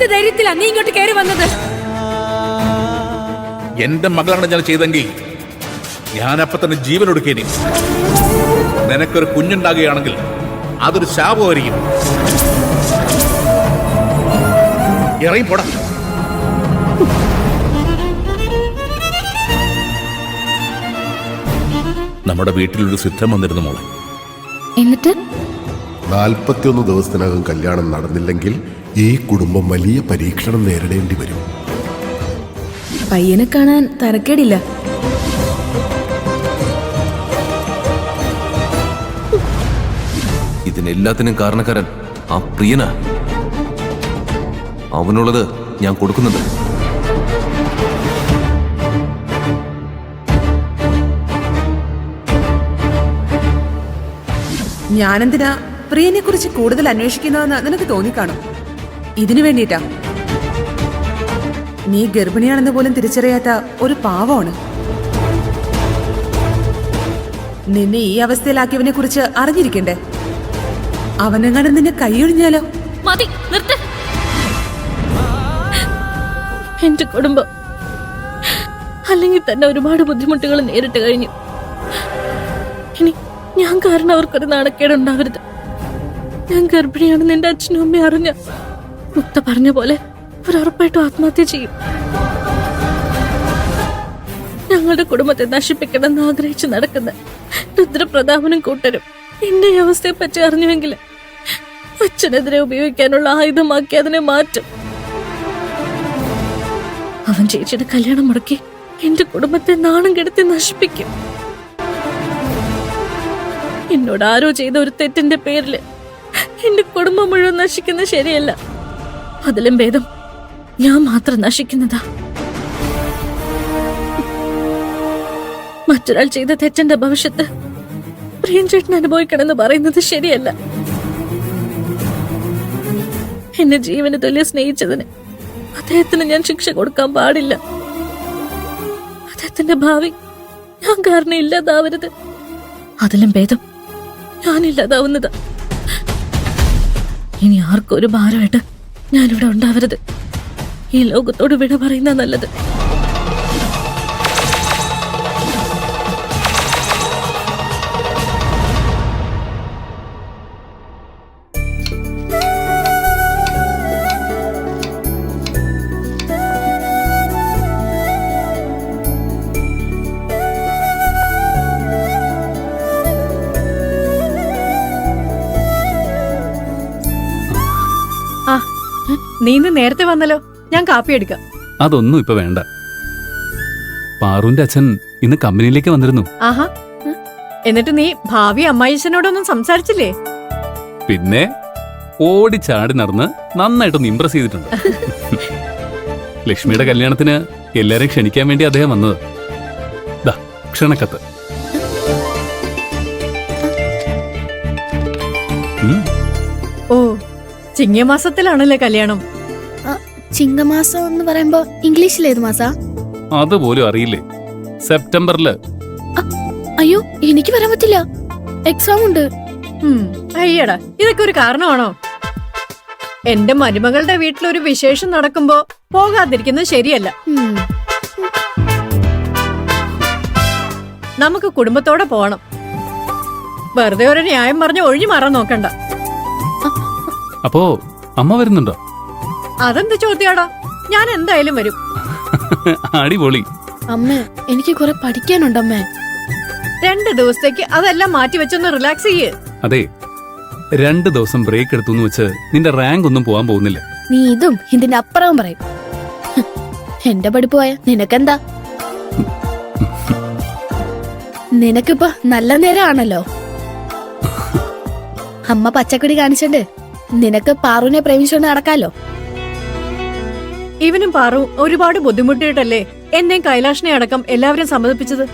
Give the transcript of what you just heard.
എന്ത് ധൈര്യത്തിലാ നീ ഇങ്ങോട്ട് കയറി വന്നത്? എന്റെ മകളാണ് ഞാൻ ചെയ്തെങ്കിൽ ഞാനപ്പൊ തന്നെ ജീവൻ ഒടുക്കേനി. നിനക്കൊരു കുഞ്ഞുണ്ടാകുകയാണെങ്കിൽ അതൊരു ശാപമായിരിക്കും. ഇറങ്ങി പോടാ. നമ്മുടെ വീട്ടിലൊരു സിദ്ധം വന്നിരുന്നു മോളെ. എന്നിട്ട് 41 ദിവസത്തിനകം കല്യാണം നടന്നില്ലെങ്കിൽ ഈ കുടുംബം വലിയ പരീക്ഷണം നേരിടേണ്ടി വരും. പയ്യനെ കാണാൻ തരക്കേടില്ല. ഇതിനെല്ലാത്തിനും കാരണക്കാരൻ ആ പ്രിയനാ. അവനുള്ളത് ഞാൻ കൊടുക്കുന്നുണ്ട്. ഞാനെന്തിനാ പ്രിയനെ കുറിച്ച് കൂടുതൽ അന്വേഷിക്കുന്നതെന്ന് നിനക്ക് തോന്നിക്കാണും. ഇതിനു വേണ്ടിയിട്ടാ. നീ ഗർഭിണിയാണെന്ന് പോലും തിരിച്ചറിയാത്ത ഒരു പാവമാണ്. നിന്നെ ഈ അവസ്ഥയിലാക്കിയവനെ കുറിച്ച് അറിഞ്ഞിരിക്കണ്ടേ? അവനെങ്ങാനും നിന്നെ കൈയൊഴിഞ്ഞാലോ? മതി, നിർത്ത്. എന്റെ കുടുംബം അല്ലെങ്കിൽ തന്നെ ഒരുപാട് ബുദ്ധിമുട്ടുകൾ നേരിട്ട് കഴിഞ്ഞു. ഇനി ഞാൻ കാരണം അവർക്കൊരു നാണക്കേടുണ്ടാവരുത്. ഞാൻ ഗർഭിണിയാണെന്ന് എന്റെ അച്ഛനും അമ്മയും അറിഞ്ഞ മുക്ത പറഞ്ഞ പോലെ അവരുറപ്പായിട്ടും ആത്മഹത്യ ചെയ്യും. ഞങ്ങളുടെ കുടുംബത്തെ നശിപ്പിക്കണമെന്ന് ആഗ്രഹിച്ച് നടക്കുന്ന രുദ്രപ്രതാപനും കൂട്ടരും എന്റെ ഈ അവസ്ഥയെ പറ്റി അറിഞ്ഞുവെങ്കിൽ അച്ഛനെതിരെ ഉപയോഗിക്കാനുള്ള ആയുധമാക്കി അതിനെ മാറ്റും. അവൻ ചേച്ചിയുടെ കല്യാണം മുടക്കി എന്റെ കുടുംബത്തെ നാണം കെടുത്തി നശിപ്പിക്കും. എന്നോട് ആരോ ചെയ്ത ഒരു തെറ്റിന്റെ പേരില് എന്റെ കുടുംബം മുഴുവൻ നശിക്കുന്നത് ശരിയല്ല. അതിലും ഭേദം ഞാൻ മാത്രം നശിക്കുന്നതാ. മറ്റൊരാൾ ചെയ്ത തെറ്റിന്റെ ഭവിഷ്യത്ത് പ്രിയൻചേട്ടൻ അനുഭവിക്കണമെന്ന് പറയുന്നത് ശരിയല്ല. എന്നെ ജീവന് തുല്യം സ്നേഹിച്ചതിന് അദ്ദേഹത്തിന് ഞാൻ ശിക്ഷ കൊടുക്കാൻ പാടില്ല. അദ്ദേഹത്തിന്റെ ഭാവി ഞാൻ കാരണം ഇല്ലാതാവരുത്. അതിലും ഭേദം ഞാനില്ലാതാവുന്നത്. ഇനി ആർക്കും ഒരു ഭാരമായിട്ട് ഞാനിവിടെ ഉണ്ടാവരുത്. ഈ ലോകത്തോട് വിട പറയുന്ന നല്ലത്. നീ ഇന്ന് നേരത്തെ വന്നല്ലോ. ഞാൻ കാപ്പി എടുക്കാം. അതൊന്നും ഇപ്പൊ വേണ്ട. പാറുവിന്റെ അച്ഛൻ ഇന്ന് കമ്പനിയിലേക്ക് വന്നിരുന്നു. ആഹാ, എന്നിട്ട് നീ ഭാവി അമ്മായിച്ചനോടൊന്നും സംസാരിച്ചില്ലേ? പിന്നെ ഓടിച്ചാടി നടന്ന് നന്നായിട്ടൊന്ന് ഇംപ്രസ് ചെയ്തിട്ടുണ്ട്. ലക്ഷ്മിയുടെ കല്യാണത്തിന് എല്ലാരെയും ക്ഷണിക്കാൻ വേണ്ടി അദ്ദേഹം വന്നത്. ദാ ക്ഷണക്കത്ത്. ഓ, ചിങ്ങമാസത്തിലാണല്ലേ കല്യാണം? ചിങ്ങമാസം എന്ന് പറയുമ്പോ ഇംഗ്ലീഷിലേത് മാസാ? അതുപോലും അറിയില്ലേ? സെപ്റ്റംബറില്. അയ്യോ, എനിക്ക് വരാൻ പറ്റില്ല, എക്സാം ഉണ്ട്. അയ്യടാ, ഇതൊക്കെ ഒരു കാരണമാണോ? എന്റെ മരുമകളുടെ വീട്ടിലൊരു വിശേഷം നടക്കുമ്പോ പോകാതിരിക്കുന്നത് ശരിയല്ല. നമുക്ക് കുടുംബത്തോടെ പോണം. വെറുതെ ഒരു ന്യായം പറഞ്ഞ് ഒഴിഞ്ഞു മാറാൻ നോക്കണ്ട. അപ്പോ അമ്മ വരുന്നുണ്ടോ? അതെന്ത് ചോദ്യാടാ? ഞാൻ എന്തായാലും വരും. അടിപൊളി. അമ്മേ, എനിക്ക് കുറെ പഠിക്കാനുണ്ടമ്മേ. 2 ദിവസത്തേക്ക് അതെല്ലാം മാറ്റി വെച്ചൊന്ന് റിലാക്സ് ചെയ്യേ. അതെ, 2 ദിവസം ബ്രേക്ക് എടുത്തു വെച്ച് നിന്റെ റാങ്ക് ഒന്നും പോവാൻ പോകുന്നില്ല. നീ ഇതും ഇതിന്റെ അപ്പുറവും പറയും. എന്റെ പഠിപ്പ് പോയ നിനക്കെന്താ? നിനക്കിപ്പോ നല്ല നേരമാണല്ലോ. അമ്മ പച്ചക്കറി കാണിച്ചോണ്ട് നിനക്ക് പാറുവിനെ പ്രേമിച്ചോണ്ട് നടക്കാലോ. ഇവനും പാറു ഒരുപാട് ബുദ്ധിമുട്ടിയിട്ടല്ലേ എന്നെയും കൈലാഷിനെ അടക്കം എല്ലാവരും സമ്മതിപ്പിച്ചത്.